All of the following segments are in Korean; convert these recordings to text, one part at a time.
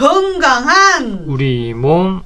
건강한 우리 몸.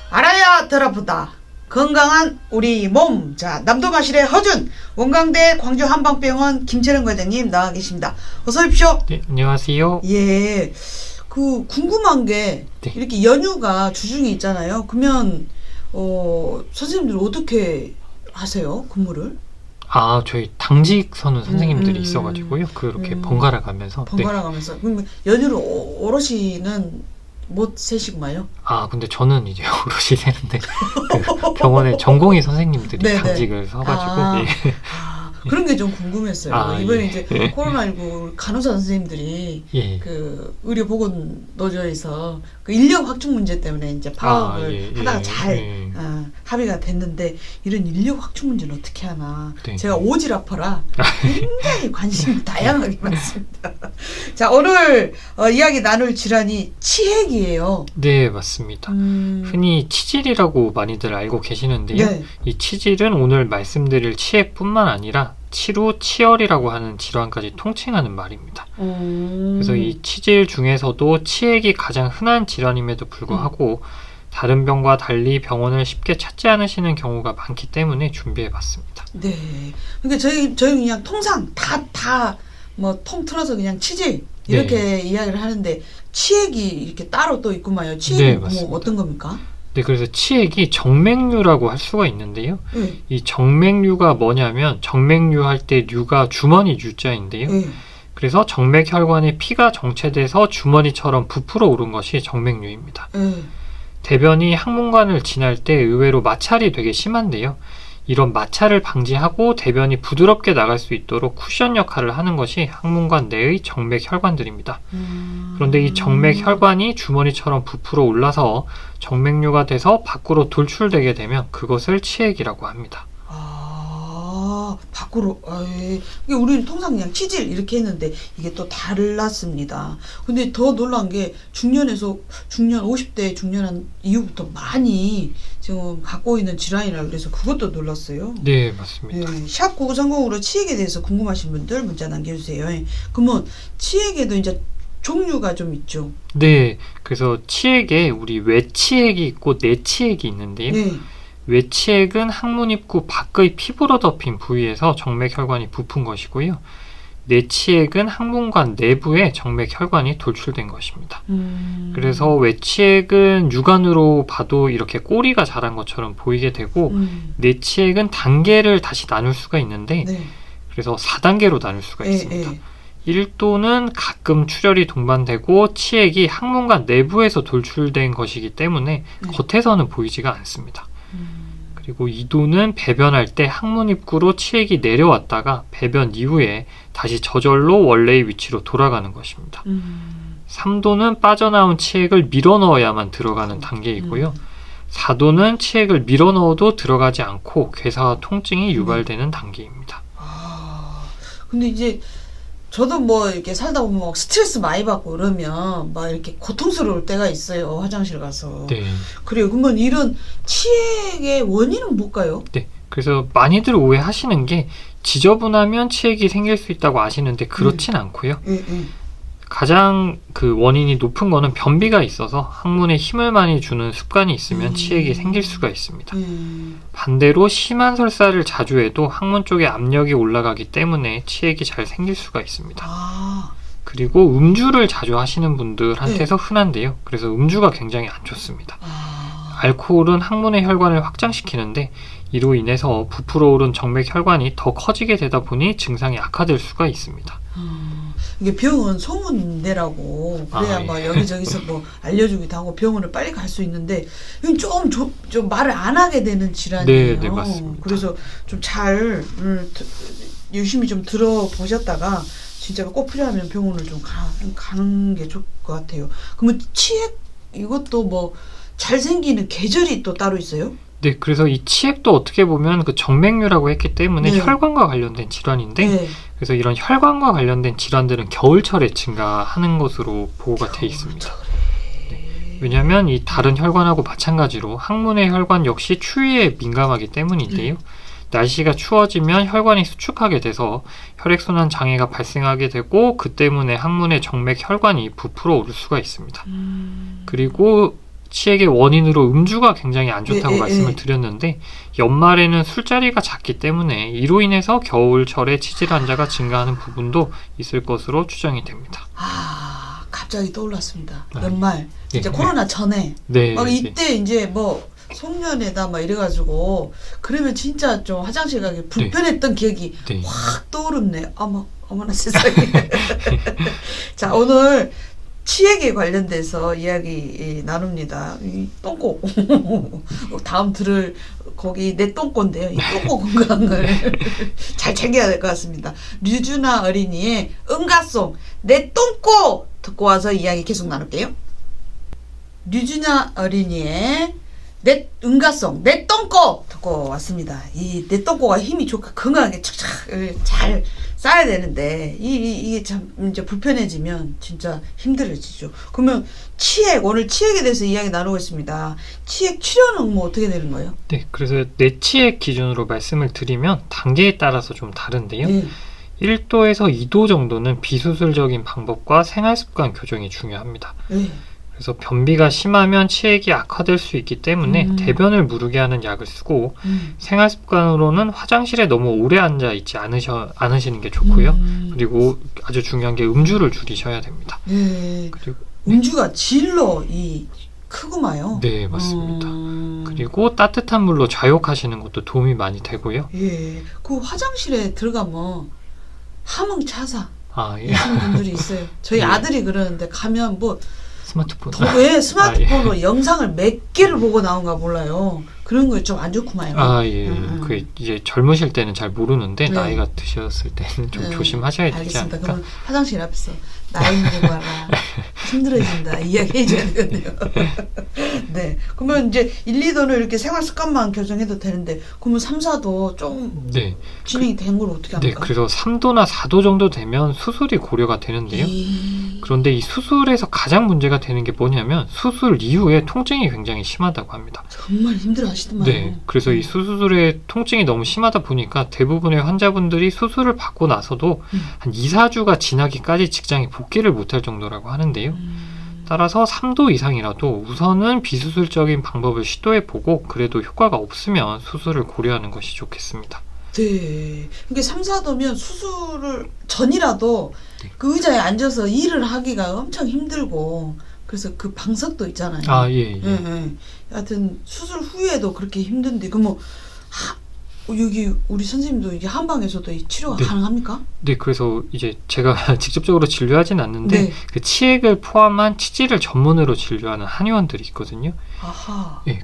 알아야 덜 아프다. 건강한 우리 몸. 자, 남도마실의 허준, 원광대 광주한방병원 김채령 과장님 나와 계십니다. 어서 오십시오. 네, 안녕하세요. 예, 그 궁금한 게 네. 이렇게 연휴가 주중에 있잖아요. 그러면 선생님들 어떻게 하세요? 근무를? 아, 저희 당직 서는 선생님들이 있어가지고요. 그렇게 번갈아 가면서. 번갈아 가면서. 그럼 연휴를 오롯이는 못 세시구만요. 아, 근데 저는 이제 오롯이 되는데 그 병원에 전공의 선생님들이 네네. 당직을 서가지고 예. 그런 게 좀 궁금했어요. 이번에 예. 이제 코로나19 간호사 선생님들이 예. 그 의료보건노조에서 그 인력 확충 문제 때문에 이제 파업을 예. 하다가 잘 예. 합의가 됐는데, 이런 인력 확충 문제는 어떻게 하나. 네. 제가 오지라퍼라 굉장히 관심이 다양하게 많습니다. 자, 오늘 이야기 나눌 질환이 치핵이에요. 네, 맞습니다. 흔히 치질이라고 많이들 알고 계시는데요. 네. 이 치질은 오늘 말씀드릴 치핵뿐만 아니라 치루, 치열이라고 하는 질환까지 통칭하는 말입니다. 그래서 이 치질 중에서도 치핵이 가장 흔한 질환임에도 불구하고 다른 병과 달리 병원을 쉽게 찾지 않으시는 경우가 많기 때문에 준비해봤습니다. 네. 그러니까 저희 그냥 통상 다 뭐 통틀어서 그냥 치질 이렇게 이야기를 하는데, 치핵이 이렇게 따로 또 있구만요. 치핵이 맞습니다. 뭐 어떤 겁니까? 네, 그래서 치핵이 정맥류라고 할 수가 있는데요. 네. 이 정맥류가 뭐냐면 정맥류 할 때 류가 주머니 유자인데요. 네. 그래서 정맥혈관에 피가 정체돼서 주머니처럼 부풀어 오른 것이 정맥류입니다. 네. 대변이 항문관을 지날 때 의외로 마찰이 되게 심한데요. 이런 마찰을 방지하고 대변이 부드럽게 나갈 수 있도록 쿠션 역할을 하는 것이 항문관 내의 정맥혈관들입니다. 그런데 이 정맥혈관이 주머니처럼 부풀어 올라서 정맥류가 돼서 밖으로 돌출되게 되면 그것을 치핵이라고 합니다. 밖으로. 이게 우리는 통상 그냥 치질 이렇게 했는데 이게 또 달랐습니다. 근데 더 놀란 게 중년 50대 중년한 이후부터 많이 지금 갖고 있는 질환이라 그래서 그것도 놀랐어요. 네, 맞습니다. 네, 샵 9930으로 치핵에 대해서 궁금하신 분들 문자 남겨주세요. 그러면 치핵에도 이제 종류가 좀 있죠. 네, 그래서 치핵에 우리 외치핵이 있고 내치핵이 있는데요. 네. 외치핵은 항문 입구 밖의 피부로 덮인 부위에서 정맥혈관이 부푼 것이고요. 내치핵은 항문관 내부에 정맥혈관이 돌출된 것입니다. 그래서 외치핵은 육안으로 봐도 이렇게 꼬리가 자란 것처럼 보이게 되고, 내치핵은 단계를 다시 나눌 수가 있는데 네. 그래서 4단계로 나눌 수가 있습니다. 1도는 가끔 출혈이 동반되고 치핵이 항문관 내부에서 돌출된 것이기 때문에 겉에서는 보이지가 않습니다. 그리고 2도는 배변할 때 항문 입구로 치핵이 내려왔다가 배변 이후에 다시 저절로 원래의 위치로 돌아가는 것입니다. 3도는 빠져나온 치핵을 밀어넣어야만 들어가는 단계이고요. 4도는 치핵을 밀어넣어도 들어가지 않고 괴사와 통증이 유발되는 단계입니다. 근데 이제 저도 뭐 이렇게 살다 보면 막 스트레스 많이 받고 그러면 막 이렇게 고통스러울 때가 있어요. 화장실 가서. 네. 그래요. 그러면 이런 치핵의 원인은 뭘까요? 네. 그래서 많이들 오해하시는 게 지저분하면 치핵이 생길 수 있다고 아시는데 그렇진 않고요. 가장 그 원인이 높은 거는 변비가 있어서 항문에 힘을 많이 주는 습관이 있으면 치핵이 생길 수가 있습니다. 반대로 심한 설사를 자주 해도 항문 쪽에 압력이 올라가기 때문에 치핵이 잘 생길 수가 있습니다. 그리고 음주를 자주 하시는 분들한테서 흔한데요. 그래서 음주가 굉장히 안 좋습니다. 알코올은 항문의 혈관을 확장시키는데 이로 인해서 부풀어 오른 정맥혈관이 더 커지게 되다 보니 증상이 악화될 수가 있습니다. 이게 병은 소문내라고 그래야 막 여기저기서 뭐 알려주기도 하고 병원을 빨리 갈 수 있는데, 이건 좀 말을 안 하게 되는 질환이에요. 네, 맞습니다. 그래서 좀 잘 유심히 좀 들어보셨다가 진짜 꼭 필요하면 병원을 좀 가는 게 좋을 것 같아요. 그러면 치핵 이것도 뭐 잘 생기는 계절이 또 따로 있어요? 네, 그래서 이 치핵도 어떻게 보면 그 정맥류라고 했기 때문에 혈관과 관련된 질환인데, 그래서 이런 혈관과 관련된 질환들은 겨울철에 증가하는 것으로 보고가 돼 있습니다. 네, 왜냐하면 이 다른 혈관하고 마찬가지로 항문의 혈관 역시 추위에 민감하기 때문인데요. 날씨가 추워지면 혈관이 수축하게 돼서 혈액순환 장애가 발생하게 되고 그 때문에 항문의 정맥 혈관이 부풀어 오를 수가 있습니다. 그리고 치액의 원인으로 음주가 굉장히 안 좋다고 말씀을 드렸는데 연말에는 술자리가 잦기 때문에 이로 인해서 겨울철에 치질 환자가 증가하는 부분도 있을 것으로 추정이 됩니다. 아, 갑자기 떠올랐습니다. 연말 이제 네. 코로나 전에 네, 막 네. 이때 이제 뭐 송년회다 막 이래가지고 그러면 진짜 좀 화장실 가기 불편했던 기억이 네. 확 떠오르네. 어머나 세상에. 자, 오늘 치액에 관련돼서 이야기 나눕니다. 이 똥꼬 다음 들을 거기 내 똥꼬인데요. 이 똥꼬 건강을 잘 챙겨야 될 것 같습니다. 류준아 어린이의 응가송 내 똥꼬 듣고 와서 이야기 계속 나눌게요. 류준아 어린이의 내 응가송 내 똥꼬 듣고 왔습니다. 이 내 똥꼬가 힘이 좋고 건강하게 착착 잘 쌓아야 되는데 이게 참 이제 불편해지면 진짜 힘들어지죠. 그러면 치액 오늘 치액에 대해서 이야기 나누고 있습니다. 치액 치료는 뭐 어떻게 되는 거예요? 네, 그래서 내치액 기준으로 말씀을 드리면 단계에 따라서 좀 다른데요. 1도에서 2도 정도는 비수술적인 방법과 생활습관 교정이 중요합니다. 그래서 변비가 심하면 치액이 악화될 수 있기 때문에 대변을 무르게 하는 약을 쓰고 생활 습관으로는 화장실에 너무 오래 앉아 있지 않으시는 게 좋고요. 그리고 아주 중요한 게 음주를 줄이셔야 됩니다. 그리고 음주가 질로 크구마요. 네, 맞습니다. 그리고 따뜻한 물로 좌욕하시는 것도 도움이 많이 되고요. 그 화장실에 들어가면 함흥차사 예. 하시는 분들이 있어요. 저희 아들이 그러는데 가면 뭐 스마트폰. 왜 스마트폰으로 영상을 몇 개를 보고 나온가 몰라요. 그런 거 좀 안 좋구만요. 예. 그 이제 젊으실 때는 잘 모르는데 나이가 드셨을 때는 좀 조심하셔야 되지 알겠습니다. 않을까? 그럼 화장실 앞에서 나이 먹어봐라. 힘들어진다. 이야기해줘야 되겠네요. 네. 그러면 이제 1, 2도는 이렇게 생활 습관만 교정해도 되는데 그러면 3, 4도 좀 진행이 된 걸 어떻게 합니까? 그래서 3도나 4도 정도 되면 수술이 고려가 되는데요. 그런데 이 수술에서 가장 문제가 되는 게 뭐냐면 수술 이후에 통증이 굉장히 심하다고 합니다. 정말 힘들어하시더만요. 네, 그래서 이 수술의 통증이 너무 심하다 보니까 대부분의 환자분들이 수술을 받고 나서도 한 2, 4주가 지나기까지 직장에 복귀를 못할 정도라고 하는데요. 따라서 3도 이상이라도 우선은 비수술적인 방법을 시도해보고 그래도 효과가 없으면 수술을 고려하는 것이 좋겠습니다. 네. 이게 3, 4도면 수술을 전이라도 그 의자에 앉아서 일을 하기가 엄청 힘들고 그래서 그 방석도 있잖아요. 하여튼 수술 후에도 그렇게 힘든데 그럼 여기 우리 선생님도 이게 한방에서도 이 치료가 가능합니까? 네, 그래서 이제 제가 직접적으로 진료하진 않는데 그 치액을 포함한 치질을 전문으로 진료하는 한의원들이 있거든요.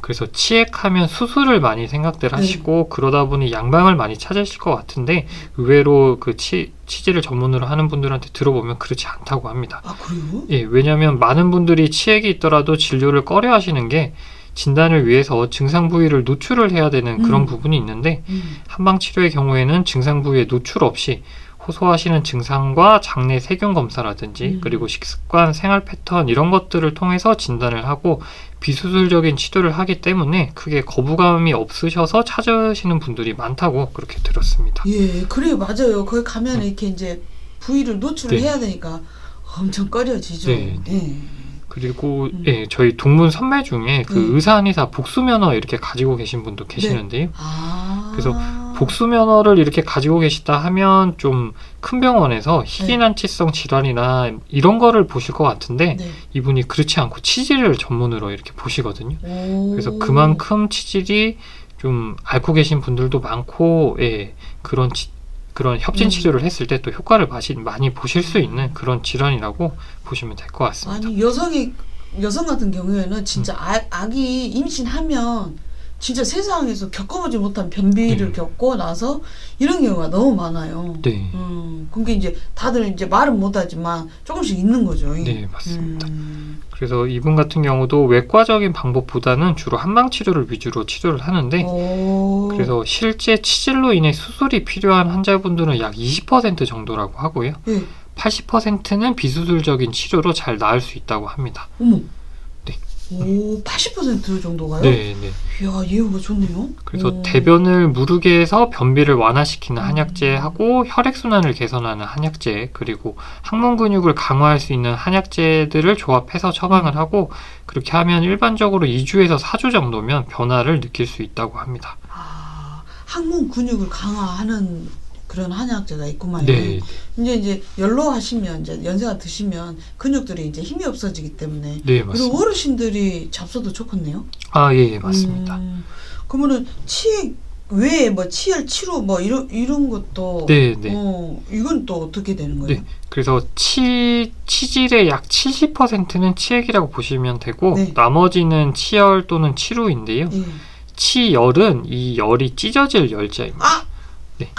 그래서 치액하면 수술을 많이 생각들 하시고 그러다 보니 양방을 많이 찾으실 것 같은데 의외로 그 치질을 전문으로 하는 분들한테 들어보면 그렇지 않다고 합니다. 그래요? 왜냐하면 많은 분들이 치액이 있더라도 진료를 꺼려 하시는 게 진단을 위해서 증상 부위를 노출을 해야 되는 그런 부분이 있는데 한방 치료의 경우에는 증상 부위에 노출 없이 호소하시는 증상과 장내 세균 검사라든지 그리고 식습관, 생활 패턴 이런 것들을 통해서 진단을 하고 비수술적인 치료를 하기 때문에 크게 거부감이 없으셔서 찾으시는 분들이 많다고 그렇게 들었습니다. 그래요. 맞아요. 거기 가면 이렇게 이제 부위를 노출을 해야 되니까 엄청 꺼려지죠. 그리고 저희 동문 선배 중에 그 의사 한의사 복수면허 이렇게 가지고 계신 분도 계시는데요. 그래서 복수면허를 이렇게 가지고 계시다 하면 좀 큰 병원에서 희귀난치성 질환이나 이런 거를 보실 것 같은데 이분이 그렇지 않고 치질을 전문으로 이렇게 보시거든요. 그래서 그만큼 치질이 좀 앓고 계신 분들도 많고 그런 협진 치료를 했을 때 또 효과를 많이 보실 수 있는 그런 질환이라고 보시면 될 것 같습니다. 아니 여성 같은 경우에는 진짜 아기 임신하면 진짜 세상에서 겪어보지 못한 변비를 겪고 나서 이런 경우가 너무 많아요. 그게 이제 다들 이제 말은 못하지만 조금씩 있는 거죠. 네, 맞습니다. 그래서 이분 같은 경우도 외과적인 방법보다는 주로 한방 치료를 위주로 치료를 하는데 그래서 실제 치질로 인해 수술이 필요한 환자분들은 약 20% 정도라고 하고요. 80%는 비수술적인 치료로 잘 나을 수 있다고 합니다. 오, 80% 정도가요? 네, 네. 이야, 예후가 좋네요. 그래서 오. 대변을 무르게 해서 변비를 완화시키는 한약재하고 혈액순환을 개선하는 한약재, 그리고 항문 근육을 강화할 수 있는 한약재들을 조합해서 처방을 하고, 그렇게 하면 일반적으로 2주에서 4주 정도면 변화를 느낄 수 있다고 합니다. 아, 항문 근육을 강화하는 그런 한약재가 있구만요. 네, 이제 연로하시면 이제 연세가 드시면 근육들이 이제 힘이 없어지기 때문에 네, 그리고 맞습니다. 어르신들이 잡숴도 좋겠네요. 아, 예, 맞습니다. 그러면은 치액 외에 뭐 치열, 치루 뭐 이런 것도 네, 네. 이건 또 어떻게 되는 거예요? 네, 그래서 치질의 약 70%는 치액이라고 보시면 되고, 네. 나머지는 치열 또는 치루인데요. 예. 치열은 이 열이 찢어질 열자입니다. 아! 네.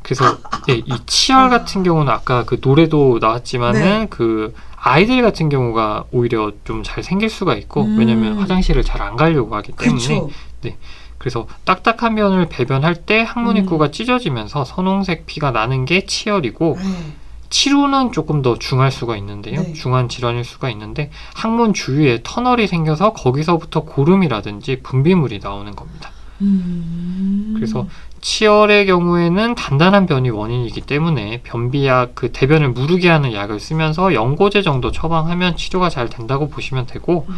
그래서 예, 이 치열 같은 경우는 아까 그 노래도 나왔지만은 네. 그 아이들 같은 경우가 오히려 좀 잘 생길 수가 있고, 음. 왜냐면 화장실을 잘 안 가려고 하기 때문에. 그렇죠. 그래서 딱딱한 변을 배변할 때 항문 음. 입구가 찢어지면서 선홍색 피가 나는 게 치열이고, 네. 치루는 조금 더 중할 수가 있는데요. 네. 중한 질환일 수가 있는데, 항문 주위에 터널이 생겨서 거기서부터 고름이라든지 분비물이 나오는 겁니다. 그래서 치열의 경우에는 단단한 변이 원인이기 때문에 변비약, 그 대변을 무르게 하는 약을 쓰면서 연고제 정도 처방하면 치료가 잘 된다고 보시면 되고,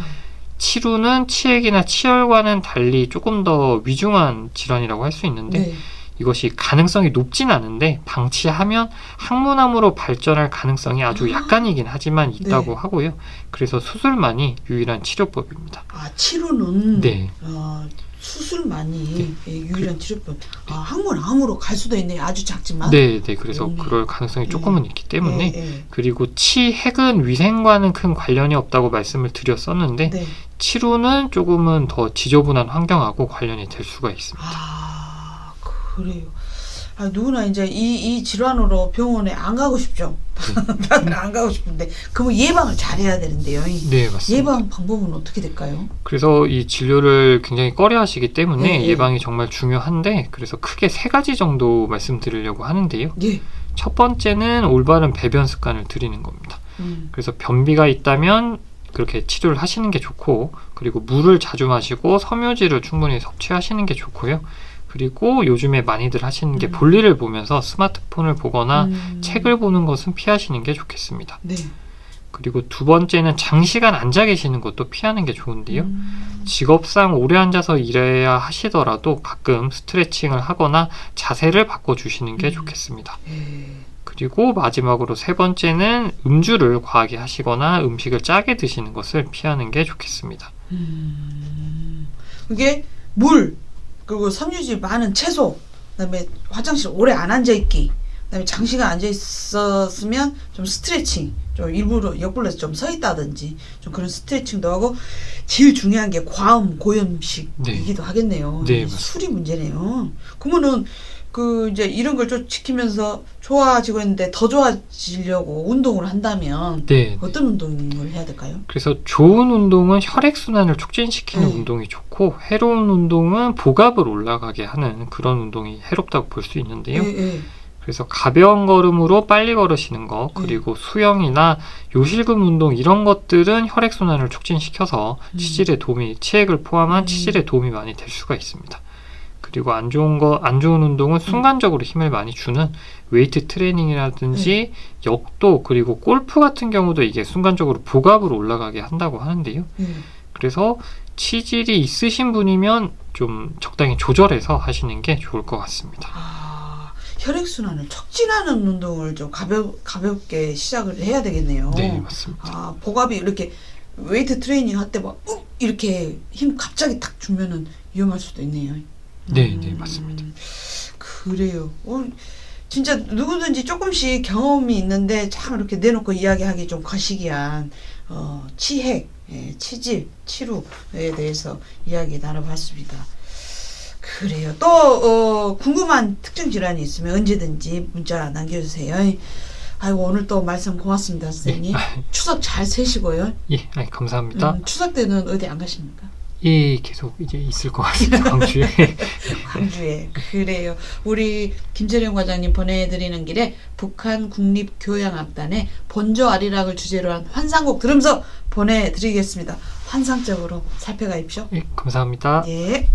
치루는 치액이나 치열과는 달리 조금 더 위중한 질환이라고 할 수 있는데, 네. 이것이 가능성이 높진 않은데 방치하면 항문암으로 발전할 가능성이 아주 약간이긴 하지만 있다고 네. 하고요. 그래서 수술만이 유일한 치료법입니다. 아, 치료는 네. 수술만이 유일한 치료법. 아, 항문암으로 갈 수도 있네요. 아주 작지만. 네, 네. 그래서 네. 그럴 가능성이 조금은 있기 때문에. 네. 그리고 치핵은 위생과는 큰 관련이 없다고 말씀을 드렸었는데, 네. 치루는 조금은 더 지저분한 환경하고 관련이 될 수가 있습니다. 아, 그래요. 아, 누구나 이제 이 질환으로 병원에 안 가고 싶죠. 안 가고 싶은데, 그러면 예방을 잘해야 되는데요. 네, 맞습니다. 예방 방법은 어떻게 될까요? 그래서 이 진료를 굉장히 꺼려 하시기 때문에 네. 예방이 정말 중요한데, 그래서 크게 3가지 정도 말씀드리려고 하는데요. 예. 첫 번째는 올바른 배변 습관을 들이는 겁니다. 그래서 변비가 있다면 그렇게 치료를 하시는 게 좋고, 그리고 물을 자주 마시고 섬유질을 충분히 섭취하시는 게 좋고요. 그리고 요즘에 많이들 하시는 게 볼일을 보면서 스마트폰을 보거나 책을 보는 것은 피하시는 게 좋겠습니다. 네. 그리고 두 번째는 장시간 앉아 계시는 것도 피하는 게 좋은데요. 직업상 오래 앉아서 일해야 하시더라도 가끔 스트레칭을 하거나 자세를 바꿔주시는 게 좋겠습니다. 예. 그리고 마지막으로 3번째는 음주를 과하게 하시거나 음식을 짜게 드시는 것을 피하는 게 좋겠습니다. 그게 물, 그리고 섬유질 많은 채소, 그다음에 화장실 오래 안 앉아 있기, 그다음에 장시간 앉아 있었으면 좀 스트레칭, 좀 일부러 옆불러서 좀 서 있다든지 좀 그런 스트레칭도 하고, 제일 중요한 게 과음 고염식이기도 하겠네요. 네, 이게 술이 문제네요. 그러면은 그 이제 이런 걸 좀 지키면서 좋아지고 있는데 더 좋아지려고 운동을 한다면 네. 어떤 운동을 해야 될까요? 그래서 좋은 운동은 혈액순환을 촉진시키는 네. 운동이 좋고, 해로운 운동은 복압을 올라가게 하는 그런 운동이 해롭다고 볼 수 있는데요. 예. 그래서 가벼운 걸음으로 빨리 걸으시는 거, 그리고 수영이나 요실금 운동 이런 것들은 혈액순환을 촉진시켜서 치액을 포함한 치질에 도움이 많이 될 수가 있습니다. 그리고 안 좋은 운동은 순간적으로 힘을 많이 주는 웨이트 트레이닝이라든지 역도, 그리고 골프 같은 경우도 이게 순간적으로 복압으로 올라가게 한다고 하는데요. 그래서 치질이 있으신 분이면 좀 적당히 조절해서 하시는 게 좋을 것 같습니다. 아, 혈액순환을 촉진하는 운동을 좀 가볍게 시작을 해야 되겠네요. 네, 맞습니다. 아, 복압이 이렇게 웨이트 트레이닝 할 때 막 이렇게 힘 갑자기 딱 주면은 위험할 수도 있네요. 네, 네, 맞습니다. 그래요. 진짜 누구든지 조금씩 경험이 있는데 참 이렇게 내놓고 이야기하기 좀 거시기한 치핵, 치질, 치루에 대해서 이야기 나눠봤습니다. 그래요. 또 궁금한 특정 질환이 있으면 언제든지 문자 남겨주세요. 아이고, 오늘 또 말씀 고맙습니다, 선생님. 추석 잘 세시고요. 예, 감사합니다. 추석 때는 어디 안 가십니까? 예, 계속 이제 있을 것 같습니다. 다음 주에. 광주에. 그래요. 우리 김재룡 과장님 보내드리는 길에 북한 국립교향악단의 본저 아리랑을 주제로 한 환상곡 들으면서 보내드리겠습니다. 환상적으로 살펴가십시오. 예, 감사합니다. 예.